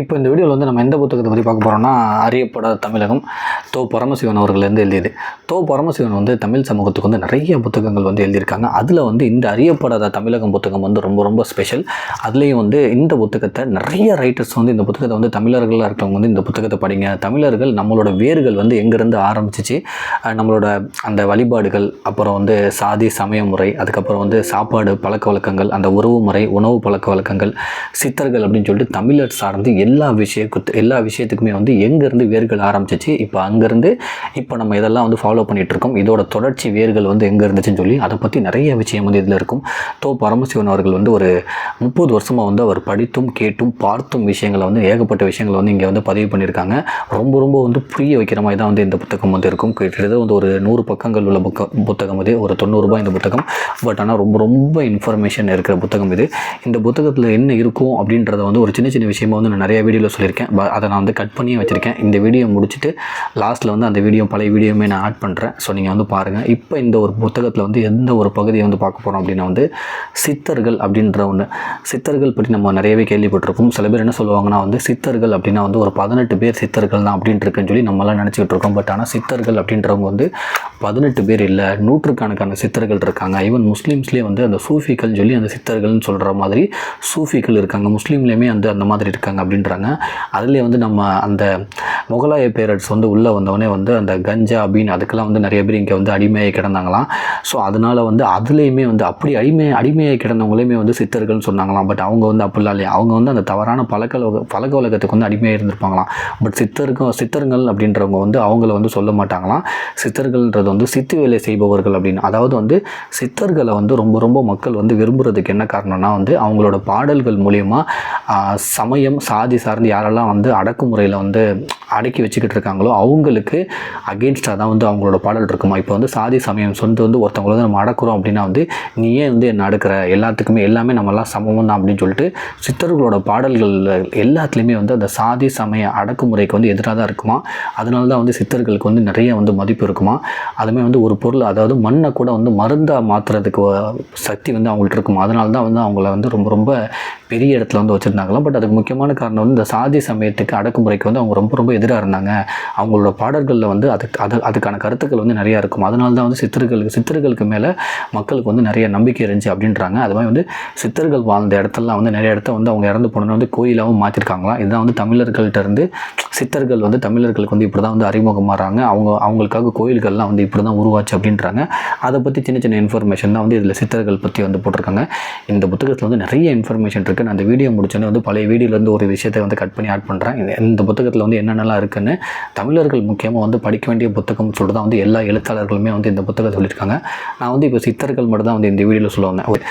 இப்போ இந்த வீடியோவில் வந்து நம்ம எந்த புத்தகத்தை பற்றி பார்க்க போகிறோம்னா, அறியப்படாத தமிழகம் பரமசிவன் அவர்கள் எழுதியது. பரமசிவன் வந்து தமிழ் சமூகத்துக்கு வந்து நிறைய புத்தகங்கள் வந்து எழுதியிருக்காங்க. அதில் வந்து இந்த அறியப்படாத தமிழகம் புத்தகம் வந்து ரொம்ப ரொம்ப ஸ்பெஷல். அதுலேயும் வந்து இந்த புத்தகத்தை நிறைய ரைட்டர்ஸ் வந்து இந்த புத்தகத்தை வந்து தமிழர்களாக இருக்கவங்க வந்து இந்த புத்தகத்தை படிங்க. தமிழர்கள் நம்மளோட வேர்கள் வந்து எங்கேருந்து ஆரம்பிச்சிச்சு, நம்மளோட அந்த வழிபாடுகள், அப்புறம் வந்து சாதி சமய முறை, அதுக்கப்புறம் வந்து சாப்பாடு பழக்க வழக்கங்கள், அந்த உறவு முறை, உணவு பழக்க வழக்கங்கள், சித்தர்கள் அப்படின்னு சொல்லிட்டு தமிழர் சார்ந்து எல்லா விஷயத்துக்குமே வந்து எங்கேருந்து வேர்கள் ஆரம்பிச்சிச்சு, இப்போ அங்கேருந்து இப்போ நம்ம இதெல்லாம் வந்து ஃபாலோ பண்ணிகிட்ருக்கோம், இதோட தொடர்ச்சி வேர்கள் வந்து எங்கே இருந்துச்சுன்னு சொல்லி அதை பற்றி நிறைய விஷயம் வந்து இதில் இருக்கும். பரமசிவன் அவர்கள் வந்து ஒரு 30 வருஷமாக வந்து அவர் படித்தும் கேட்டும் பார்த்தும் விஷயங்களை வந்து ஏகப்பட்ட விஷயங்களை வந்து இங்கே வந்து பதிவு பண்ணியிருக்காங்க. ரொம்ப ரொம்ப வந்து புரிய வைக்கிற மாதிரி தான் வந்து இந்த புத்தகம் வந்து இருக்கும். கிட்டத்தட்ட வந்து ஒரு 100 பக்கங்கள் உள்ள புத்தகம் இது. ஒரு 90 ரூபாய் இந்த புத்தகம். பட் ஆனால் ரொம்ப ரொம்ப இன்ஃபர்மேஷன் இருக்கிற புத்தகம் இது. இந்த புத்தகத்தில் என்ன இருக்கும் அப்படின்றத வந்து ஒரு சின்ன சின்ன விஷயமா வந்து நான் நிறைய வீடியோவில் சொல்லியிருக்கேன். அதை நான் வந்து கட் பண்ணியே வச்சுருக்கேன். இந்த வீடியோ முடிச்சுட்டு லாஸ்ட்டில் வந்து அந்த பழைய வீடியோவுமே நான் ஆட் பண்ணுறேன். ஸோ நீங்கள் வந்து பாருங்கள். இப்போ இந்த ஒரு புத்தகத்தில் வந்து எந்த ஒரு பகுதியை வந்து பார்க்க போகிறோம் அப்படின்னா வந்து சித்தர்கள் அப்படின்ற ஒன்று. சித்தர்கள் பற்றி நம்ம நிறையவே கேள்விப்பட்டிருக்கோம். சில பேர் என்ன சொல்லுவாங்கன்னா வந்து சித்தர்கள் அப்படின்னா வந்து ஒரு 18 பேர் சித்தர்கள் தான் அப்படின்ட்டுருக்குன்னு சொல்லி நம்மளாம் நினச்சிக்கிட்டு இருக்கோம். பட் ஆனால் சித்தர்கள் அப்படின்றவங்க வந்து 18 பேர் இல்லை, நூற்றுக்கணக்கான சித்தர்கள் இருக்காங்க. ஈவன் முஸ்லீம்ஸ்லேயே வந்து அந்த சூஃபிகள்னு சொல்லி அந்த சித்தர்கள்னு சொல்கிற மாதிரி சூஃபிகள் இருக்காங்க. முஸ்லீம்லேயுமே வந்து அந்த மாதிரி இருக்காங்க அப்படின்றாங்க. அதுலேயே வந்து நம்ம அந்த முகலாய பேரரசு வந்து உள்ளே வந்தவொடனே வந்து அந்த கஞ்சா அப்படின்னு அதுக்கெல்லாம் வந்து நிறைய பேர் இங்கே வந்து அடிமையாக கிடந்தாங்களாம். ஸோ அதனால் வந்து அதுலேயுமே வந்து அப்படி அடிமையாக கிடந்தவங்களையுமே வந்து சித்தர்கள்னு சொன்னாங்களாம். பட் அவங்க வந்து அப்படிலாம் இல்லையா, அவங்க வந்து அந்த தவறான பழக்க வழக்கத்துக்கு வந்து அடிமையாக இருந்திருப்பாங்களாம். பட் சித்தர்கள் அப்படின்றவங்க வந்து அவங்கள வந்து சொல்ல மாட்டாங்களாம். சித்தர்கள்ன்றது வந்து சித்து வேலை செய்பவர்கள் அப்படின்னு. அதாவது வந்து சித்தர்களை வந்து ரொம்ப ரொம்ப மக்கள் வந்து விரும்புகிறதுக்கு என்ன காரணம்னா வந்து அவங்களோட பாடல்கள் மூலிமா சமயம் சாதி சார்ந்து யாரெல்லாம் வந்து அடக்குமுறையில் வந்து அடக்கி வச்சுக்கிட்டு இருக்காங்களோ அவங்களுக்கு அகெயின்ஸ்டாக தான் வந்து அவங்களோட பாடல் இருக்குமா. இப்போ வந்து சாதி சமயம் சொந்த வந்து ஒருத்தவங்கள வந்து நம்ம அடக்குறோம் அப்படின்னா வந்து நீ ஏன் வந்து என்ன அடக்குற, எல்லாத்துக்குமே எல்லாமே நம்மலாம் சமம் தான் அப்படின்னு சொல்லிட்டு சித்தர்களோட பாடல்கள் எல்லாத்துலேயுமே வந்து அந்த சாதி சமய அடக்குமுறைக்கு வந்து எதிராக தான் இருக்குமா. அதனால தான் வந்து சித்தர்களுக்கு வந்து நிறைய வந்து மதிப்பு இருக்குமா. அதுமாதிரி வந்து ஒரு பொருள், அதாவது மண்ணை கூட வந்து மருந்தாக மாற்றுறதுக்கு சக்தி வந்து அவங்கள்ட்ட இருக்குமா. அதனால தான் வந்து அவங்கள வந்து ரொம்ப ரொம்ப பெரிய இடத்துல வந்து வச்சுருந்தாங்களாம். பட் அதுக்கு முக்கியமான காரணம் வந்து இந்த சாதி சமயத்துக்கு அடக்குமுறைக்கு வந்து அவங்க ரொம்ப ரொம்ப எதிராக இருந்தாங்க. அவங்களோட பாடல்களில் வந்து அதுக்கான கருத்துக்கள் வந்து நிறையா இருக்கும். அதனால தான் வந்து சித்தர்களுக்கு மேலே மக்களுக்கு வந்து நிறைய நம்பிக்கை இருந்துச்சு அப்படின்றாங்க. அது மாதிரி வந்து சித்தர்கள் வாழ்ந்த இடத்துலலாம் வந்து நிறைய இடத்த வந்து அவங்க இறந்து போனோன்னு வந்து கோயிலாகவும் மாற்றிருக்காங்களாம். இதுதான் வந்து தமிழர்கள்ட்ட இருந்து சித்தர்கள் வந்து தமிழர்களுக்கு வந்து இப்படி தான் வந்து அறிமுகமாகறாங்க. அவங்களுக்காக கோயில்கள்லாம் வந்து இப்படி தான் உருவாச்சு அப்படின்றாங்க. அதை பற்றி சின்ன சின்ன இன்ஃபர்மேஷன் தான் வந்து இதில் சித்தர்கள் பற்றி வந்து போட்டிருக்காங்க. இந்த புத்தகத்தில் வந்து நிறைய இன்ஃபர்மேஷன் இருக்குது. நான் அந்த வீடியோ முடிச்சோன்னே வந்து பழைய வீடியோலேருந்து ஒரு விஷயத்தை வந்து கட் பண்ணி ஆட் பண்ணுறேன். இந்த புத்தகத்தில் வந்து என்னென்னலாம் இருக்குன்னு தமிழர்கள் முக்கியமாக வந்து படிக்க வேண்டிய புத்தகம் சொல்லிட்டு தான் வந்து எல்லா எழுத்தாளர்களுமே வந்து இந்த புத்தகத்தை சொல்லியிருக்காங்க. நான் வந்து இப்போ சித்தர்கள் மட்டும் தான் வந்து இந்த வீடியோவில் சொல்லுவேன்.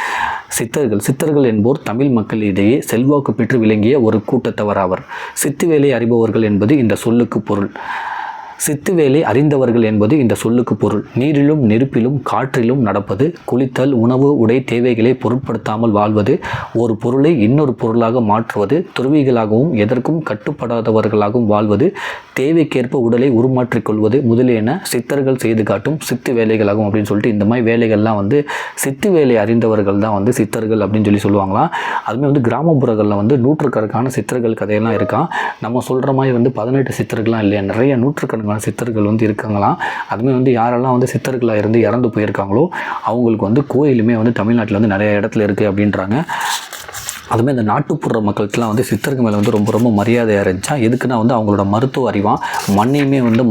சித்தர்கள் என்போர் தமிழ் மக்களிடையே செல்வாக்கு பெற்று விளங்கிய ஒரு கூட்டத்தவர் ஆவர். சித்து வேலை அறிபவர்கள் என்பது இந்த சொல்லுக்கு பொருள். சித்து வேலை அறிந்தவர்கள் என்பது இந்த சொல்லுக்கு பொருள். நீரிலும் நெருப்பிலும் காற்றிலும் நடப்பது, குளித்தல், உணவு, உடை தேவைகளை பொருட்படுத்தாமல் வாழ்வது, ஒரு பொருளை இன்னொரு பொருளாக மாற்றுவது, துறவிகளாகவும் எதற்கும் கட்டுப்படாதவர்களாகவும் வாழ்வது, தேவைக்கேற்ப உடலை உருமாற்றிக் கொள்வது முதலியன சித்தர்கள் செய்து காட்டும் சித்து வேலைகளாகும் அப்படின்னு சொல்லிட்டு இந்த மாதிரி வேலைகள்லாம் வந்து சித்து வேலை அறிந்தவர்கள் தான் வந்து சித்தர்கள் அப்படின்னு சொல்லி சொல்லுவாங்களாம். அதுமாதிரி வந்து கிராமப்புறங்களில் வந்து நூற்றுக்கணக்கான சித்தர்கள் கதையெல்லாம் இருக்கான். நம்ம சொல்கிற மாதிரி வந்து 18 சித்தர்கள்லாம் இல்லையா, நிறைய நூற்றுக்கணக்கான சித்தர்கள் வந்து இருக்காங்களாம். அதுமாதிரி வந்து யாரெல்லாம் வந்து சித்தர்களாக இருந்து இறந்து போயிருக்காங்களோ அவங்களுக்கு வந்து கோயிலுமே வந்து தமிழ்நாட்டில் வந்து நிறைய இடத்துல இருக்குது அப்படின்றாங்க. அதுமாதிரி இந்த நாட்டுப்புற மக்களுக்கெல்லாம் வந்து சித்தர்கள் மேலே வந்து ரொம்ப ரொம்ப மரியாதையாக இருந்துச்சா. எதுக்குன்னா வந்து அவங்களோட மருத்துவ அறிவாக மண்ணையுமே வந்து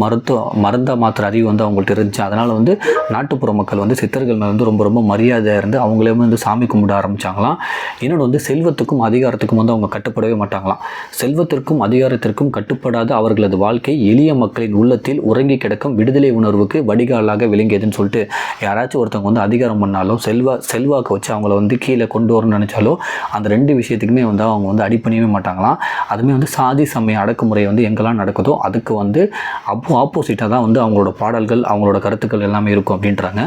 மருந்தாக மாத்திர அறிவு வந்து அவங்கள்ட்ட இருந்துச்சு. அதனால் வந்து நாட்டுப்புற மக்கள் வந்து சித்தர்கள் மேலே வந்து ரொம்ப ரொம்ப மரியாதையாக இருந்து அவங்களே வந்து சாமி கும்பிட ஆரம்பித்தாங்களாம். இன்னொன்று வந்து செல்வத்துக்கும் அதிகாரத்துக்கும் வந்து அவங்க கட்டுப்படவே மாட்டாங்களாம். செல்வத்திற்கும் அதிகாரத்திற்கும் கட்டுப்படாத அவர்களது வாழ்க்கை எளிய மக்களின் உள்ளத்தில் உறங்கி கிடக்கும் விடுதலை உணர்வுக்கு வடிகாலாக விளங்கியதுன்னு சொல்லிட்டு யாராச்சும் ஒருத்தவங்க வந்து அதிகாரம் பண்ணாலும் செல்வாக்கை வச்சு அவங்கள வந்து கீழே கொண்டு வரணும்னு நினச்சாலும் அந்த ரெண்டு விஷயத்துக்குமே வந்து அவங்க வந்து அடிப்பணியவே மாட்டாங்களாம். அதுமே வந்து சாதி சமய அடக்குமுறை வந்து எங்கெல்லாம் நடக்குதோ அதுக்கு வந்து ஆப்போசிட்டாக தான் வந்து அவங்களோட பாடல்கள் அவங்களோட கருத்துக்கள் எல்லாமே இருக்கும் அப்படின்றாங்க.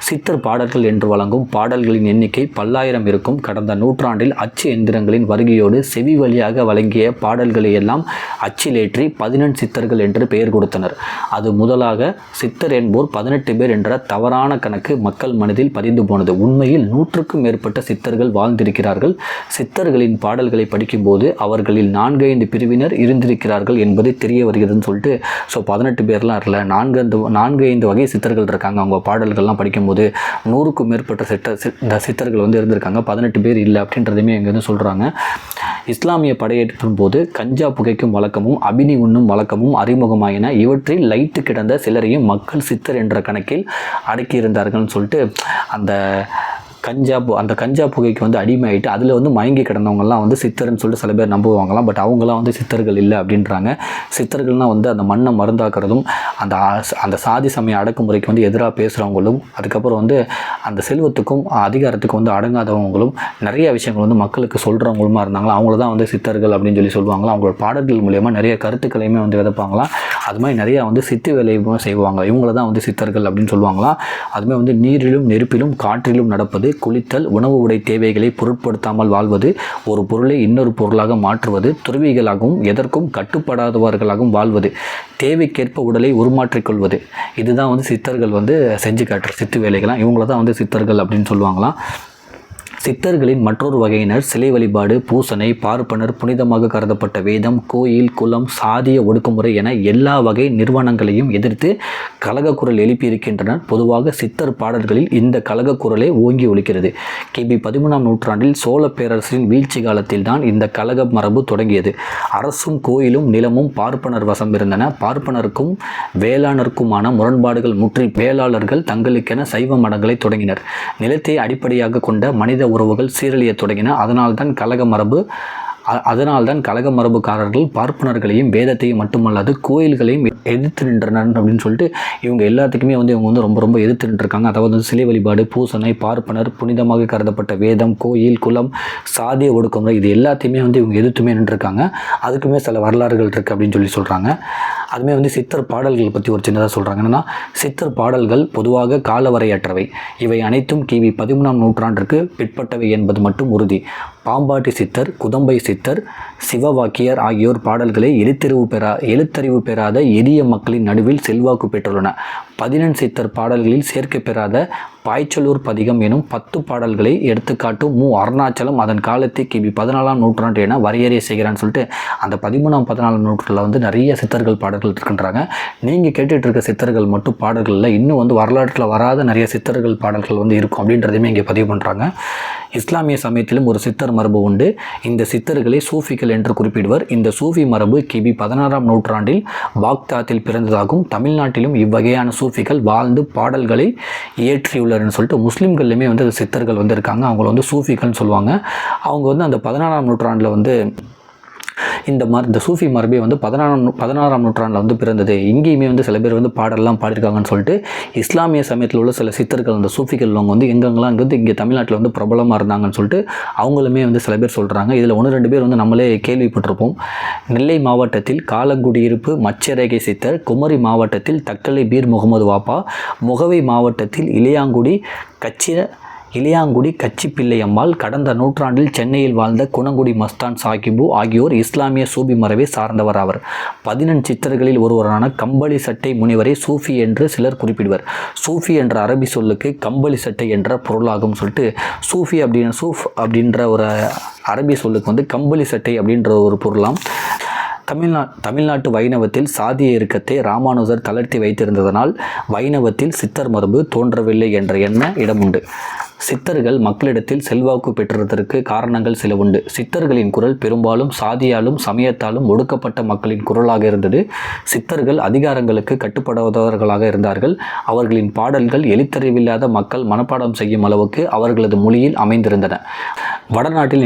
சித்தர் பாடல்கள் என்று வழங்கும் பாடல்களின் எண்ணிக்கை 10,000 இருக்கும். கடந்த நூற்றாண்டில் அச்சு எந்திரங்களின் வருகையோடு செவி வழியாக வழங்கிய பாடல்களை எல்லாம் அச்சிலேற்றி 18 சித்தர்கள் என்று பெயர் கொடுத்தனர். அது முதலாக சித்தர் என்போர் 18 பேர் என்ற தவறான கணக்கு மக்கள் மனதில் பதிந்து போனது. உண்மையில் 100க்கும் மேற்பட்ட சித்தர்கள் வாழ்ந்திருக்கிறார்கள். சொல்கிறார்கள். சித்தர்களின் பாடல்களை படிக்கும்போது அவர்களில் 4-5 பிரிவினர் இருந்திருக்கிறார்கள் என்பது தெரிய வருகிறதுன்னு சொல்லிட்டு, ஸோ 18 பேர்லாம் இல்லை, 4-5 வகை சித்தர்கள் இருக்காங்க. அவங்க பாடல்கள்லாம் படிக்கும்போது 100க்கும் மேற்பட்ட சித்தர்கள் வந்து இருந்திருக்காங்க, 18 பேர் இல்லை அப்படின்றதையுமே இங்கே வந்து சொல்கிறாங்க. இஸ்லாமிய படையெடுப்பின் போது கஞ்சா புகைக்கும் வழக்கமும் அபினி உண்ணும் வழக்கமும் அறிமுகமாயின. இவற்றில் லைட்டு கிடந்த சிலரையும் மக்கள் சித்தர் என்ற கணக்கில் அடக்கியிருந்தார்கள்னு சொல்லிட்டு அந்த கஞ்சா புகைக்கு வந்து அடிமையாயிட்டு அதில் வந்து மயங்கி கிடந்தவங்கலாம் வந்து சித்தர்னு சொல்லிட்டு சில பேர் நம்புவாங்களாம். பட் அவங்களாம் வந்து சித்தர்கள் இல்லை அப்படின்றாங்க. சித்தர்கள்னால் வந்து அந்த மண்ணை மருந்தாக்குறதும் அந்த சாதி சமய அடக்குமுறைக்கு வந்து எதிராக பேசுகிறவங்களும், அதுக்கப்புறம் வந்து அந்த செல்வத்துக்கும் அதிகாரத்துக்கும் வந்து அடங்காதவங்களும் நிறைய விஷயங்கள் வந்து மக்களுக்கு சொல்கிறவங்களுமா இருந்தாங்களா. அவங்கள தான் வந்து சித்தர்கள் அப்படின்னு சொல்லுவாங்களாம். அவங்களோட பாடல்கள் மூலயமா நிறைய கருத்துக்களையுமே வந்து விதைப்பாங்களாம். அது மாதிரி நிறையா வந்து சித்து வேலையுமே செய்வாங்க. இவங்கள தான் வந்து சித்தர்கள் அப்படின்னு சொல்லுவாங்களாம். அதுமாதிரி வந்து நீரிலும் நெருப்பிலும் காற்றிலும் நடப்பது, குளித்தல், உணவு உடை தேவைகளை பொருட்படுத்தாமல் வாழ்வது, ஒரு பொருளை இன்னொரு பொருளாக மாற்றுவது, துறவிகளாகவும் எதற்கும் கட்டுப்படாதவர்களாகவும் வாழ்வது, தேவைக்கேற்ப உடலை உருமாற்றிக்கொள்வது, இதுதான் வந்து சித்தர்கள் வந்து செஞ்சு காட்டுற சித்து வேலைகளாம். இவங்கள தான் வந்து சித்தர்கள் அப்படின்னு சொல்லுவாங்களாம். சித்தர்களின் மற்றொரு வகையினர் சிலை வழிபாடு, பூசனை, பார்ப்பனர், புனிதமாக கருதப்பட்ட வேதம், கோயில், குலம், சாதிய ஒடுக்குமுறை என எல்லா வகை நிறுவனங்களையும் எதிர்த்து கலகக்குரல் எழுப்பியிருக்கின்றனர். பொதுவாக சித்தர் பாடல்களில் இந்த கலகக்குரலே ஓங்கி ஒலிக்கிறது. கிபி 13ஆம் நூற்றாண்டில் சோழ பேரரசின் வீழ்ச்சி காலத்தில் தான் இந்த கலக மரபு தொடங்கியது. அரசும் கோயிலும் நிலமும் பார்ப்பனர் வசம் இருந்தன. பார்ப்பனருக்கும் வேளாணருக்குமான முரண்பாடுகள் முற்றி வேளாளர்கள் தங்களுக்கென சைவ மடங்களை தொடங்கினர். நிலத்தை அடிப்படையாக கொண்ட மனித உறவுகள் சீரழிய தொடங்கின. அதனால்தான் கலக மரபுக்காரர்கள் பார்ப்பனர்களையும் வேதத்தையும் மட்டுமல்லாது கோயில்களையும் எதிர்த்து நின்றனர் அப்படின்னு சொல்லிட்டு இவங்க எல்லாத்துக்குமே வந்து இவங்க வந்து ரொம்ப எதிர்த்து நின்றுருக்காங்க. அதாவது வந்து சிலை வழிபாடு, பூசனை, பார்ப்பனர், புனிதமாக கருதப்பட்ட வேதம், கோயில், குலம், சாதிய ஒடுக்குமுறை, இது எல்லாத்தையுமே வந்து இவங்க எதிர்த்துமே நின்றுருக்காங்க. அதுக்குமே சில வரலாறுகள் இருக்குது அப்படின்னு சொல்கிறாங்க. அதுமாதிரி வந்து சித்தர் பாடல்கள் பற்றி ஒரு சின்னதாக சொல்கிறாங்க. என்னென்னா, சித்தர் பாடல்கள் பொதுவாக காலவரையற்றவை. இவை அனைத்தும் கிபி 13ஆம் நூற்றாண்டிற்கு பிற்பட்டவை என்பது மட்டும் உறுதி. சித்தர், குதம்பை சித்தர், சிவவாக்கியர் ஆகியோர் பாடல்களை எழுத்தறிவு பெறாத எளிய மக்களின் நடுவில் செல்வாக்கு பெற்றுள்ளன. 14 சித்தர் பாடல்களில் சேர்க்க பெறாத பாய்ச்சலூர் பதிகம் எனும் 10 பாடல்களை எடுத்துக்காட்டும் அருணாச்சலம் அதன் காலத்தை கிபி 14ஆம் நூற்றாண்டு என வரையறை செய்கிறான்னு சொல்லிட்டு அந்த 13ஆம் 14ஆம் நூற்றாண்டில் வந்து நிறைய சித்தர்கள் பாடல்கள் இருக்கின்றாங்க. நீங்கள் கேட்டுட்டு இருக்க சித்தர்கள் மட்டும் பாடல்களில் இன்னும் வந்து வரலாற்றில் வராத நிறைய சித்தர்கள் பாடல்கள் வந்து இருக்கும் அப்படின்றதையுமே இங்கே பதிவு பண்ணுறாங்க. இஸ்லாமிய சமயத்திலும் ஒரு சித்தர் மரபு உண்டு. இந்த சித்தர்களை சூஃபிகள் என்று குறிப்பிடுவர். இந்த சூஃபி மரபு கிபி 16ஆம் நூற்றாண்டில் பாக்தாத்தில் பிறந்ததாகும். தமிழ்நாட்டிலும் இவ்வகையான சூஃபிகள் வாழ்ந்து பாடல்களை இயற்றியுள்ளர்னு சொல்லிட்டு முஸ்லீம்கள்லையுமே வந்து சித்தர்கள் வந்து இருக்காங்க. அவங்கள வந்து சூஃபிகள்னு சொல்லுவாங்க. அவங்க வந்து அந்த 14ஆம் நூற்றாண்டில் வந்து இந்த சூஃபி மரபே வந்து 16ஆம் நூற்றாண்டில் வந்து பிறந்தது. இங்கேயுமே வந்து சில பேர் வந்து பாடலாம் பாடியிருக்காங்கன்னு சொல்லிட்டு இஸ்லாமிய சமயத்தில் உள்ள சில சித்தர்கள், அந்த சூஃபிகள் அவங்க வந்து எங்கெங்கெல்லாம் வந்து இங்கே தமிழ்நாட்டில் வந்து பிரபலமாக இருந்தாங்கன்னு சொல்லிட்டு அவங்களுமே வந்து சில பேர் சொல்கிறாங்க. இதில் 1-2 பேர் வந்து நம்மளே கேள்விப்பட்டிருப்போம். நெல்லை மாவட்டத்தில் காலங்குடியிருப்பு மச்சரேகை சித்தர், குமரி மாவட்டத்தில் தக்கலை பீர் முகமது வாப்பா, முகவை மாவட்டத்தில் இளையாங்குடி கச்சிப்பிள்ளையம்மாள், கடந்த நூற்றாண்டில் சென்னையில் வாழ்ந்த குணங்குடி மஸ்தான் சாகிபு ஆகியோர் இஸ்லாமிய சூஃபி மரபை சார்ந்தவர் ஆவர். 14 சித்தர்களில் ஒருவரான கம்பளி சட்டை முனிவரை சூஃபி என்று சிலர் குறிப்பிடுவர். சூஃபி என்ற அரபி சொல்லுக்கு கம்பளி சட்டை என்ற பொருளாகும் சொல்லிட்டு சூஃபி அப்படின்ற ஒரு அரபி சொல்லுக்கு வந்து கம்பளி சட்டை அப்படின்ற ஒரு பொருளாம். தமிழ்நாட்டு வைணவத்தில் சாதிய இறுக்கத்தை ராமானுஜர் தளர்த்தி வைத்திருந்ததனால் வைணவத்தில் சித்தர் மரபு தோன்றவில்லை என்ற எண்ண இடமுண்டு. சித்தர்கள் மக்களிடத்தில் செல்வாக்கு பெற்றதற்கு காரணங்கள் சில உண்டு. சித்தர்களின் குரல் பெரும்பாலும் சாதியாலும் சமயத்தாலும் ஒடுக்கப்பட்ட மக்களின் குரலாக இருந்தது. சித்தர்கள் அதிகாரங்களுக்கு கட்டுப்படாதவர்களாக இருந்தார்கள். அவர்களின் பாடல்கள் எழுத்தறிவில்லாத மக்கள் மனப்பாடம் செய்யும் அளவுக்கு அவர்களது மொழியில் அமைந்திருந்தன. வடநாட்டின்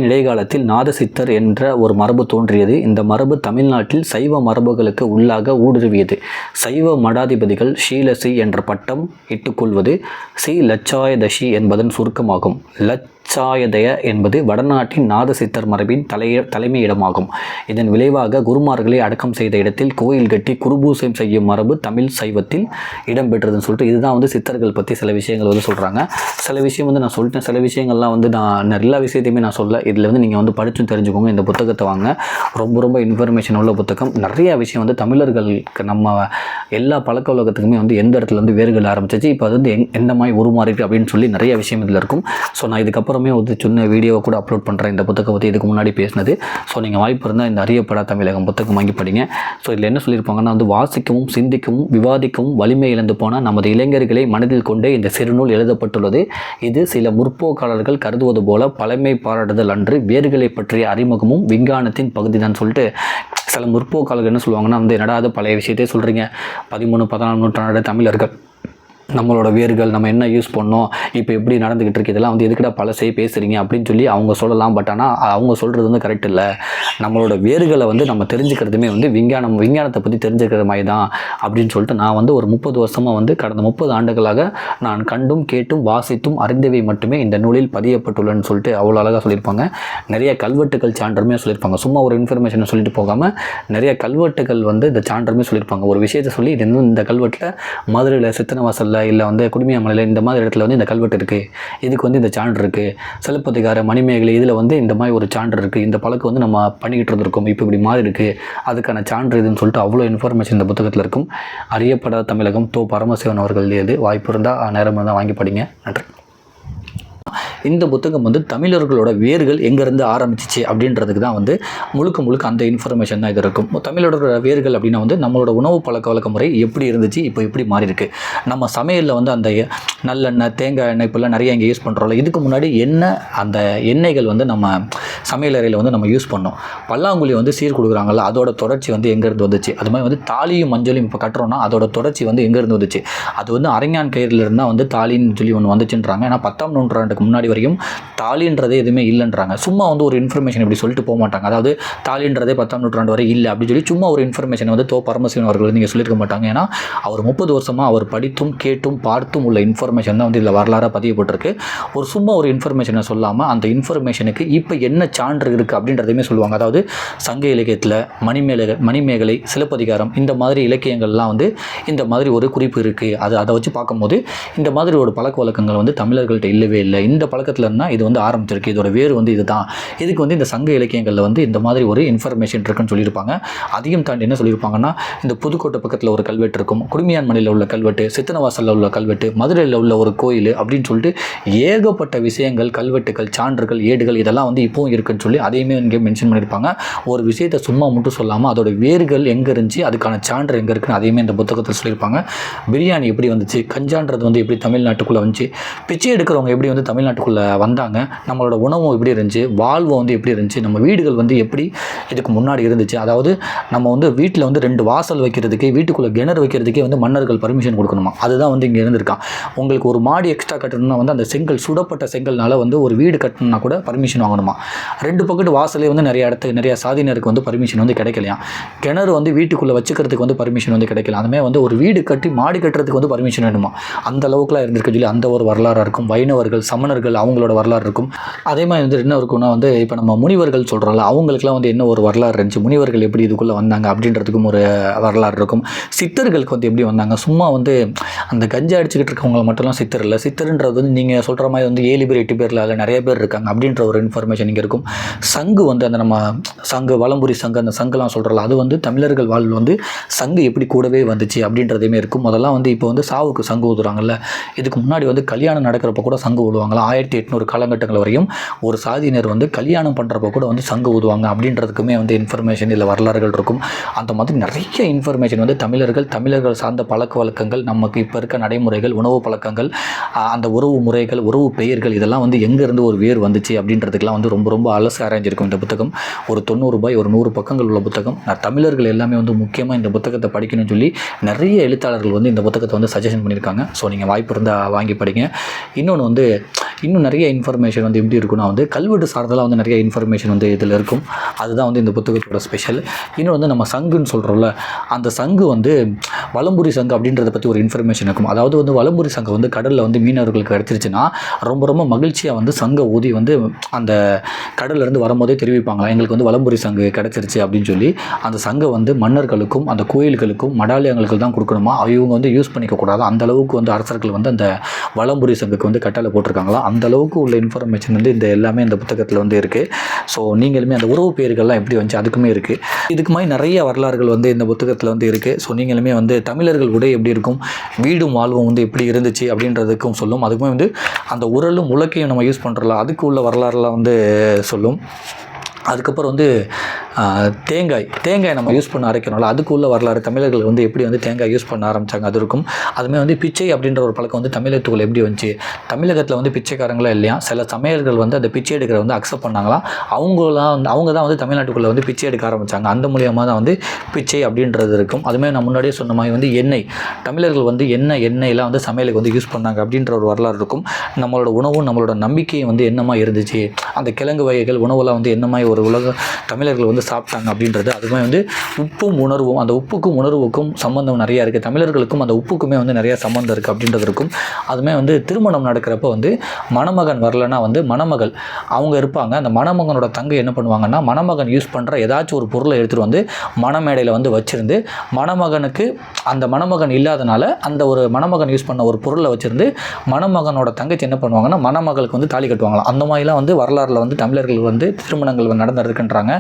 இடைக்காலத்தில் நாதசித்தர் என்ற ஒரு மரபு தோன்றியது. இந்த மரபு தமிழ்நாட்டில் சைவ மரபுகளுக்கு உள்ளாக ஊடுருவியது. சைவ மடாதிபதிகள் ஸ்ரீலசி என்ற பட்டம் இட்டுக்கொள்வது ஸ்ரீ லட்சாயதசி என்பதன் சுருக்கமாகும். லட்சாயதய என்பது வடநாட்டின் நாதசித்தர் மரபின் தலைமையிடமாகும். இதன் விளைவாக குருமார்களை அடக்கம் செய்த இடத்தில் கோயில் கட்டி குருபூசம் செய்யும் மரபு தமிழ் சைவத்தில் இடம்பெற்றதுன்னு சொல்லிட்டு இதுதான் வந்து சித்தர்கள் பற்றி சில விஷயங்கள் வந்து சொல்கிறாங்க. சில விஷயம் வந்து நான் சொல்லிட்டேன், சில விஷயங்கள்லாம் வந்து நான் எல்லா விஷயத்தையுமே நான் சொல்ல. இதில் வந்து நீங்கள் வந்து படித்து தெரிஞ்சுக்கோங்க. இந்த புத்தகத்தை வாங்க, ரொம்ப இன்ஃபர்மேஷன் உள்ள புத்தகம். நிறைய விஷயம் வந்து தமிழர்களுக்கு நம்ம எல்லா பழக்க வழக்கத்துக்குமே வந்து எந்த இடத்துல வந்து வேறுகள் ஆரம்பிச்சிச்சு, இப்போ அது வந்து எந்த மாதிரி உருமாறிருக்கு அப்படின்னு சொல்லி நிறைய விஷயம் இதில் இருக்கும். ஸோ நான் இதுக்கப்புறம் அப்புறமே ஒரு சின்ன வீடியோவை கூட அப்லோட் பண்ணுறேன் இந்த புத்தகம் பற்றி, இதுக்கு முன்னாடி பேசினது. ஸோ நீங்கள் வாய்ப்பு இருந்தால் இந்த அறியப்படா தமிழகம் புத்தகம் வாங்கி படிங்க. ஸோ இதில் என்ன சொல்லியிருப்பாங்கன்னா வந்து வாசிக்கவும் சிந்திக்கவும் விவாதிக்கவும் வலிமை இழந்து போனால் நமது இளைஞர்களை மனதில் கொண்டே இந்த சிறுநூல் எழுதப்பட்டுள்ளது. இது சில முற்போக்காளர்கள் கருதுவது போல பழமை பாராட்டுதல் அன்று, வேர்களை பற்றிய அறிமுகமும் விஞ்ஞானத்தின் பகுதி தான் சொல்லிட்டு சில முற்போக்காளர்கள் என்ன சொல்லுவாங்கன்னா வந்து என்னடா அது பழைய விஷயத்தையே சொல்கிறீங்க, 13, 14 நூற்றாண்டு தமிழர்கள் நம்மளோட வேர்கள் நம்ம என்ன யூஸ் பண்ணோம், இப்போ எப்படி நடந்துக்கிட்டு இருக்கு, இதெல்லாம் வந்து எதுக்கிட்ட பழசே பேசுகிறீங்க அப்படின்னு சொல்லி அவங்க சொல்லலாம். பட் ஆனால் அவங்க சொல்கிறது வந்து கரெக்ட் இல்லை. நம்மளோட வேர்களை வந்து நம்ம தெரிஞ்சுக்கிறதுமே வந்து விஞ்ஞானத்தை பற்றி தெரிஞ்சுக்கிற மாதிரி தான் அப்படின்னு சொல்லிட்டு நான் வந்து ஒரு 30 வருஷமாக வந்து கடந்த 30 ஆண்டுகளாக நான் கண்டும் கேட்டும் வாசித்தும் அறிந்தவை மட்டுமே இந்த நூலில் பதியப்பட்டுள்ளன்னு சொல்லிட்டு அவ்வளோ அழகாக சொல்லியிருப்பாங்க. நிறைய கல்வெட்டுகள் சான்றுமே சொல்லியிருப்பாங்க. சும்மா ஒரு இன்ஃபர்மேஷனை சொல்லிட்டு போகாமல் நிறைய கல்வெட்டுகள் வந்து இந்த சான்றுமே சொல்லியிருப்பாங்க. ஒரு விஷயத்தை சொல்லி இது இந்த கல்வெட்டில் மதுரையில் சித்தனவாசலில் இல்லை வந்து குடுமியாமலையில் இந்த மாதிரி இடத்துல வந்து இந்த கல்வெட்டு இருக்குது, இதுக்கு வந்து இந்த சான்று இருக்குது, சிலப்பதிகார மணிமேகலை இதில் வந்து இந்த மாதிரி ஒரு சான்று இருக்குது, இந்த பழக்கம் வந்து நம்ம பண்ணிக்கிட்டு இருந்திருக்கோம், இப்போ இப்படி மாதிரி இருக்குது, அதுக்கான சான்று இதுன்னு சொல்லிட்டு அவ்வளோ இன்ஃபர்மேஷன் இந்த புத்தகத்தில் இருக்கும். அறியப்படாத தமிழகம் தோ. பரமசிவன் அவர்கள் எழுதியது. வாய்ப்பு இருந்தால் நேரம் இருந்தால் வாங்கி படிங்க. நன்றி. இந்த புத்தகம் வந்து தமிழர்களோட வேர்கள் எங்கேருந்து ஆரம்பிச்சிச்சு அப்படின்றதுக்கு தான் வந்து முழுக்க அந்த இன்ஃபர்மேஷன் தான் இது இருக்கும். தமிழரோட வேர்கள் அப்படின்னா வந்து நம்மளோட உணவு பழக்க வழக்க முறை எப்படி இருந்துச்சு, இப்போ எப்படி மாறி இருக்குது, நம்ம சமையலில் வந்து அந்த நல்லெண்ணெய் தேங்காய் எண்ணெய் இப்போல்லாம் நிறைய இங்கே யூஸ் பண்ணுறோம்ல, இதுக்கு முன்னாடி அந்த எண்ணெய்கள் வந்து நம்ம சமையல் அறையில் வந்து நம்ம யூஸ் பண்ணோம். பல்லாங்குழி வந்து சீர் கொடுக்குறாங்கல்ல, அதோட தொடர்ச்சி வந்து எங்கேருந்து வந்துச்சு, அது மாதிரி வந்து தாலியும் மஞ்சளும் இப்போ கட்டுறோன்னா அதோட தொடர்ச்சி வந்து எங்கேருந்து வந்துச்சு, அது வந்து அரங்கான் கயிறுல இருந்தால் வந்து தாலின்னு சொல்லி ஒன்று வந்துச்சுன்றாங்க. ஏன்னா 10ஆம் நூற்றாண்டுக்கு முன்னாடி வரையும் தாலின்றதே எதுவுமே இல்லைன்றாங்க. சும்மா வந்து ஒரு இன்ஃபர்மேஷன் இப்படி சொல்லிட்டு போக மாட்டாங்க. அதாவது தாலின்றதே 10ஆம் நூற்றாண்டு வரை இல்லை அப்படின்னு சொல்லி சும்மா ஒரு இன்ஃபர்மேஷன் வந்து தோ. பரமசிவன் அவர்கள் நீங்கள் சொல்லியிருக்க மாட்டாங்க. ஏன்னா அவர் 30 வருஷமாக அவர் படித்தும் கேட்டும் பார்த்தும் உள்ள இன்ஃபர்மேஷன் தான் வந்து இதில் வரலாறாக பதியப்பட்டிருக்கு. சும்மா ஒரு இன்ஃபர்மேஷனை சொல்லாமல் அந்த இன்ஃபர்மேஷனுக்கு இப்போ என்ன சான்று இருக்குது அப்படின்றதையுமே சொல்லுவாங்க. அதாவது சங்க இலக்கியத்தில் மணிமேகலை சிலப்பதிகாரம் இந்த மாதிரி இலக்கியங்கள்லாம் வந்து இந்த மாதிரி ஒரு குறிப்பு இருக்குது. அதை வச்சு பார்க்கும்போது இந்த மாதிரி ஒரு பழக்க வழக்கங்கள் வந்து தமிழர்கள்ட்ட இல்லவே இல்லை. இந்த பழக்கத்தில் இருந்தால் இது வந்து ஆரம்பிச்சிருக்கு, இதோட வேறு வந்து இதுதான், இதுக்கு வந்து இந்த சங்க இலக்கியங்களில் வந்து இந்த மாதிரி ஒரு இன்ஃபர்மேஷன் இருக்குன்னு சொல்லியிருப்பாங்க. அதையும் தாண்டி என்ன சொல்லியிருப்பாங்கன்னா இந்த புதுக்கோட்டை பக்கத்தில் ஒரு கல்வெட்டு இருக்கும், குடுமியான் மலையில் உள்ள கல்வெட்டு, சித்தனவாசலில் உள்ள கல்வெட்டு, மதுரையில் உள்ள ஒரு கோயில் அப்படின்னு சொல்லிட்டு ஏகப்பட்ட விஷயங்கள் கல்வெட்டுகள் சான்றுகள் ஏடுகள் இதெல்லாம் வந்து இப்போவும் இருக்குன்னு சொல்லி அதையுமே இங்கே மென்ஷன் பண்ணியிருப்பாங்க. ஒரு விஷயத்தை சும்மா மட்டும் சொல்லாமல் அதோட வேர்கள் எங்கே இருந்துச்சு, அதுக்கான சான்று எங்கே இருக்குன்னு அதையுமே இந்த புத்தகத்தில் சொல்லியிருப்பாங்க. பிரியாணி எப்படி வந்துச்சு, கஞ்சான்றது வந்து எப்படி தமிழ்நாட்டுக்குள்ளே வந்துச்சு, பிச்சை எடுக்கிறவங்க எப்படி வந்து தமிழ்நாட்டுக்குள்ளே வந்தாங்க, நம்மளோட உணவும் எப்படி இருந்துச்சு, வாழ்வும் வந்து எப்படி இருந்துச்சு, நம்ம வீடுகள் வந்து எப்படி இதுக்கு முன்னாடி இருந்துச்சு. அதாவது நம்ம வந்து வீட்டில் வந்து 2 வாசல் வைக்கிறதுக்கு வீட்டுக்குள்ளே கிணறு வைக்கிறதுக்கே வந்து மன்னர்கள் பர்மிஷன் கொடுக்கணுமா. அதுதான் வந்து இங்கே இருந்திருக்கான். உங்களுக்கு ஒரு மாடி எக்ஸ்ட்ரா கட்டணும்னா வந்து அந்த செங்கல் சுடப்பட்ட செங்கல்னால வந்து ஒரு வீடு கட்டணும்னா கூட பர்மிஷன் வாங்கணுமா. 2 பக்கத்து வாசலே வந்து நிறைய சாதியினருக்கு வந்து பர்மிஷன் வந்து கிடைக்கலையா. கிணறு வந்து வீட்டுக்குள்ளே வச்சுக்கிறதுக்கு வந்து பர்மிஷன் வந்து கிடைக்கல. அதுமாதிரி வந்து ஒரு வீடு கட்டி மாடி கட்டுறதுக்கு வந்து பர்மிஷன் வேணுமா. அந்த அளவுக்குலாம் இருந்திருக்கு சொல்லி அந்த ஒரு வரலாறாக இருக்கும். வைணவர்கள் சமணர்கள் அவங்களோட வரலாறு இருக்கும். அதே மாதிரி வந்து என்ன இருக்குன்னா வந்து இப்போ நம்ம முனிவர்கள் சொல்கிறோம்ல, அவங்களுக்குலாம் வந்து என்ன ஒரு வரலாறு இருந்துச்சு, முனிவர்கள் எப்படி இதுக்குள்ளே வந்தாங்க அப்படின்றதுக்கும் ஒரு வரலாறு இருக்கும். சித்தர்களுக்கு வந்து எப்படி வந்தாங்க, சும்மா வந்து அந்த கஞ்சா அடிச்சுக்கிட்டு இருக்கவங்க மட்டும்லாம் சித்தர் இல்லை. சித்தர்ன்றது வந்து நீங்கள் சொல்கிற மாதிரி வந்து 7 பேர் 8 பேரில் அதில் நிறைய பேர் இருக்காங்க அப்படின்ற ஒரு இன்ஃபர்மேஷன் இங்கே இருக்கும். சங்கு வந்து அந்த நம்ம சங்கு வலம்புரி சங்கு அந்த சங்குலாம் சொல்கிறோம்ல, அது வந்து தமிழர்கள் வாழ்வில் வந்து சங்கு எப்படி கூடவே வந்துச்சு அப்படின்றதையுமே இருக்கும். முதல்லாம் வந்து இப்போ வந்து சாவுக்கு சங்கு ஊதுறாங்கல்ல, இதுக்கு முன்னாடி வந்து கல்யாணம் நடக்கிறப்ப கூட சங்கு ஊதுவாங்களா. 1800 காலகட்டங்கள் வரையும் ஒரு சாதியினர் வந்து கல்யாணம் பண்ணுறப்ப கூட வந்து சங்கு ஊதுவாங்க அப்படின்றதுக்குமே வந்து இன்ஃபர்மேஷன் இல்லை வரலாறுகள் இருக்கும். அந்த மாதிரி நிறைய இன்ஃபர்மேஷன் வந்து தமிழர்கள் சார்ந்த பழக்க வழக்கங்கள், நமக்கு இப்போ இருக்க நடைமுறைகள், உணவு பழக்கங்கள், அந்த உறவு முறைகள், உறவு பெயர்கள் இதெல்லாம் வந்து எங்கேருந்து ஒரு வேர் வந்துச்சு அப்படின்றதுக்கெல்லாம் வந்து ரொம்ப அலசி ஆராய்ஞ்சிருக்கும் இந்த புத்தகம். ஒரு 90 ரூபாய் ஒரு 100 பக்கங்கள் உள்ள புத்தகம். தமிழர்கள் எல்லாமே வந்து முக்கியமாக இந்த புத்தகத்தை படிக்கணும்னு சொல்லி நிறைய எழுத்தாளர்கள் வந்து இந்த புத்தகத்தை வந்து சஜஷன் பண்ணியிருக்காங்க. ஸோ நீங்கள் வாய்ப்பு இருந்தால் வாங்கி படிங்க. இன்னொன்று வந்து இன்னும் நிறைய இன்ஃபர்மேஷன் வந்து எப்படி இருக்குன்னா வந்து கல்வெட்டு சார்ந்தெல்லாம் வந்து நிறைய இன்ஃபர்மேஷன் வந்து இதில் இருக்கும். அதுதான் வந்து இந்த புத்தகத்தோட ஸ்பெஷல். இன்னும் வந்து நம்ம சங்குன்னு சொல்கிறோம்ல, அந்த சங்கு வந்து வலம்புரி சங்கு அப்படின்றத பற்றி ஒரு இன்ஃபர்மேஷன் இருக்கும். அதாவது வந்து வலம்புரி சங்கு வந்து கடலில் வந்து மீனவர்களுக்கு கிடச்சிருச்சுன்னா ரொம்ப மகிழ்ச்சியாக வந்து சங்கை ஊதி வந்து அந்த கடல்லேருந்து வரும்போதே தெரிவிப்பாங்களா, எங்களுக்கு வந்து வலம்புரி சங்கு கிடச்சிருச்சு அப்படின்னு சொல்லி. அந்த சங்கை வந்து மன்னர்களுக்கும் அந்த கோயில்களுக்கும் மடாலயங்களுக்கு தான் கொடுக்கணுமா, இவங்க வந்து யூஸ் பண்ணிக்கக்கூடாது. அந்த அளவுக்கு வந்து அரசர்கள் வந்து அந்த வலம்புரி சங்குக்கு வந்து கட்டளை போட்டிருக்காங்க. சொல்கிறாங்களோ அந்த அளவுக்கு உள்ள இன்ஃபர்மேஷன் வந்து இந்த எல்லாமே இந்த புத்தகத்தில் வந்து இருக்குது. ஸோ நீங்களுமே அந்த உறவு பேர்கள்லாம் எப்படி வந்துச்சு அதுக்குமே இருக்குது. இதுக்கு மாதிரி நிறைய வரலாறுகள் வந்து இந்த புத்தகத்தில் வந்து இருக்குது. ஸோ நீங்களுமே வந்து தமிழர்கள் உடை எப்படி இருக்கும், வீடும் வாழ்வும் வந்து எப்படி இருந்துச்சு அப்படின்றதுக்கும் சொல்லும். அதுக்குமே வந்து அந்த உரலும் உலக்கையும் நம்ம யூஸ் பண்ணுறோம்ல அதுக்கு உள்ள வரலாறுலாம் வந்து சொல்லும். அதுக்கப்புறம் வந்து தேங்காய் நம்ம யூஸ் பண்ண அரைக்கிறோம்ல அதுக்கு உள்ள வரலாறு, தமிழர்கள் வந்து எப்படி வந்து தேங்காய் யூஸ் பண்ண ஆரம்பித்தாங்க அது இருக்கும். அதுமாதிரி வந்து பிச்சை அப்படின்ற ஒரு பழக்கம் வந்து தமிழகத்துக்குள்ள எப்படி வந்துச்சு, தமிழகத்தில் வந்து பிச்சைக்காரங்களா இல்லையா, சில சமையல்கள் வந்து அந்த பிச்சை எடுக்கிற வந்து அக்செப்ட் பண்ணாங்களாம். அவங்க தான் வந்து தமிழ்நாட்டுக்குள்ளே வந்து பிச்சை எடுக்க ஆரம்பித்தாங்க. அந்த மூலியமாக தான் வந்து பிச்சை அப்படின்றது இருக்கும். அதுமாதிரி நான் முன்னாடியே சொன்ன மாதிரி வந்து எண்ணெய், தமிழர்கள் வந்து எண்ணெயெல்லாம் வந்து சமையலுக்கு வந்து யூஸ் பண்ணாங்க அப்படின்ற ஒரு வரலாறு இருக்கும். நம்மளோட உணவும் நம்மளோட நம்பிக்கையும் வந்து என்னமா இருந்துச்சு, அந்த கிழங்கு வகைகள் உணவுலாம் வந்து என்னமாதிரி ஒரு உலக தமிழர்கள் வந்து சாப்பிட்டாங்க அப்படின்றது. அதுமாதிரி வந்து உப்பும் உணர்வும், அந்த உப்புக்கும் உணர்வுக்கும் சம்மந்தம் நிறையா இருக்குது. தமிழர்களுக்கும் அந்த உப்புக்குமே வந்து நிறையா சம்மந்தம் இருக்குது அப்படின்றது இருக்கும். அதுமாதிரி வந்து திருமணம் நடக்கிறப்ப வந்து மணமகன் வரலைன்னா வந்து மணமகள் அவங்க இருப்பாங்க. அந்த மணமகனோட தங்கை என்ன பண்ணுவாங்கன்னா மணமகன் யூஸ் பண்ணுற ஏதாச்சும் ஒரு பொருளை எடுத்துகிட்டு வந்து மணமேடையில் வந்து வச்சுருந்து மணமகனுக்கு அந்த மணமகன் இல்லாதனால அந்த ஒரு மணமகன் யூஸ் பண்ண ஒரு பொருளை வச்சுருந்து மணமகனோட தங்கச்சி என்ன பண்ணுவாங்கன்னா மணமகளுக்கு வந்து தாலி கட்டுவாங்களாம். அந்த மாதிரிலாம் வந்து வரலாறில் வந்து தமிழர்கள் வந்து திருமணங்கள் நடந்திருக்குன்றாங்க.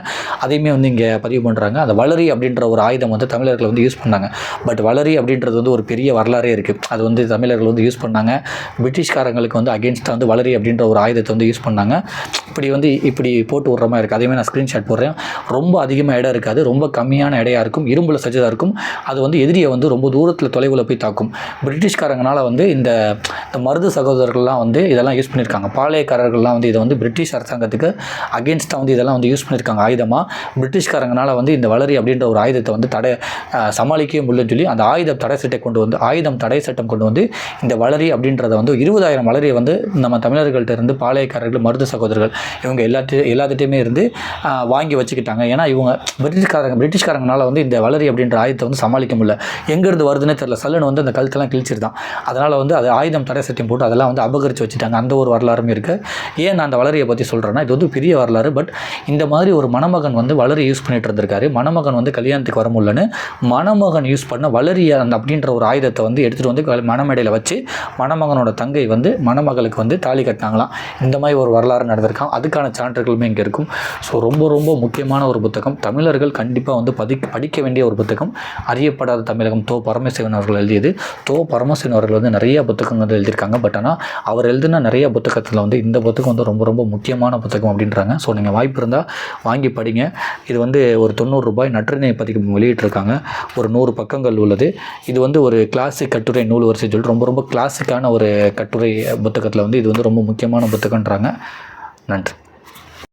அதையுமே வந்து இங்கே பதிவு பண்ணுறாங்க. அந்த வளரி அப்படின்ற ஒரு ஆயுதம் வந்து தமிழர்கள் வந்து யூஸ் பண்ணாங்க. பட் வளரி அப்படின்றது வந்து ஒரு பெரிய வரலாறே இருக்குது. அது வந்து தமிழர்கள் வந்து யூஸ் பண்ணாங்க. பிரிட்டிஷ்காரங்களுக்கு வந்து அகேன்ஸ்டாக வந்து வளரி அப்படின்ற ஒரு ஆயுதத்தை வந்து யூஸ் பண்ணாங்க. இப்படி போட்டு விட்ற மாதிரி இருக்குது. அதேமாதிரி நான் ஸ்க்ரீன்ஷாட் போடுறேன். ரொம்ப அதிகமாக இடம் இருக்காது, ரொம்ப கம்மியான இடையாக இருக்கும், இரும்பில் செஞ்சதாக இருக்கும். அது வந்து எதிரியை வந்து ரொம்ப தூரத்தில் தொலைவில் போய் தாக்கும். பிரிட்டிஷ்காரங்களால் வந்து இந்த மருது சகோதரர்கள்லாம் வந்து இதெல்லாம் யூஸ் பண்ணியிருக்காங்க. பாளையக்காரர்கள்லாம் வந்து இதை வந்து பிரிட்டிஷ் அரசாங்கத்துக்கு அகேன்ஸ்டாக வந்து இதெல்லாம் வந்து யூஸ் பண்ணியிருக்காங்க ஆயுதமாக. பிரிட்டிஷ்காரங்களால் வந்து இந்த வளரி அப்படின்ற ஒரு ஆயுதத்தை வந்து சமாளிக்கவே முடியலன்னு சொல்லி அந்த ஆயுதம் தடை சட்டம் கொண்டு வந்து இந்த வளரி அப்படின்றத வந்து 20,000 வளரியை வந்து நம்ம தமிழர்கள்ட்ட இருந்து பாளையக்காரர்கள், மருது சகோதரர்கள் இவங்க எல்லாத்தையுமே இருந்து வாங்கி வச்சுக்கிட்டாங்க. ஏன்னா இவங்க பிரிட்டிஷ்காரங்களால் வந்து இந்த வளரி அப்படின்ற ஆயுதத்தை வந்து சமாளிக்க முடியல. எங்கேருந்து வருதுன்னே தெரியல, சல்லுன்னு வந்து அந்த கழுத்தெல்லாம் கிழிச்சிருந்தான். அதனால் வந்து அது ஆயுதம் தடை சட்டம் போட்டு அதெல்லாம் வந்து அபகரித்து வச்சுட்டாங்க. அந்த ஒரு வரலாறும் இருக்குது. ஏன் நான் அந்த வளரியை பற்றி சொல்கிறேன்னா இது வந்து பெரிய வரலாறு. பட் இந்த மாதிரி ஒரு மணமகன் வந்து வளரி யூஸ் பண்ணிட்டு இருந்திருக்காரு. மணமகன் வந்து கல்யாணத்துக்கு வர முடியலன்னு மணமகன் யூஸ் பண்ண வளரிய அந்த அப்படின்ற ஒரு ஆயுதத்தை வந்து எடுத்துகிட்டு வந்து மணமேடையில் வச்சு மணமகனோட தங்கை வந்து மணமகளுக்கு வந்து தாலி கட்டினாங்களாம். இந்த மாதிரி ஒரு வரலாறு நடந்திருக்கான். அதுக்கான சான்றுகளுமே இங்கே இருக்கும். ஸோ ரொம்ப ரொம்ப முக்கியமான ஒரு புத்தகம். தமிழர்கள் கண்டிப்பாக வந்து படிக்க வேண்டிய ஒரு புத்தகம். அறியப்படாத தமிழகம் தோ. பரமசிவன் அவர்கள் எழுதியது. தோ. பரமசிவன் அவர்கள் வந்து நிறைய புத்தகங்கள் வந்து எழுதியிருக்காங்க. பட் ஆனால் அவர் எழுதின நிறைய புத்தகத்தில் வந்து இந்த புத்தகம் வந்து ரொம்ப ரொம்ப முக்கியமான புத்தகம் அப்படின்றாங்க. ஸோ நீங்கள் வாய்ப்பு இருந்தால் வாங்கி படிங்க. இது வந்து ஒரு 90 ரூபாய் நற்றினை பதிப்பு வெளியிட்டிருக்காங்க. ஒரு 100 பக்கங்கள் உள்ளது. இது வந்து ஒரு கிளாசிக் கட்டுரை நூல் வரிசை சொல்லிட்டு ரொம்ப ரொம்ப கிளாசிக்கான ஒரு கட்டுரை புத்தகத்தில் வந்து இது வந்து ரொம்ப முக்கியமான புத்தகன்றாங்க. நன்றி.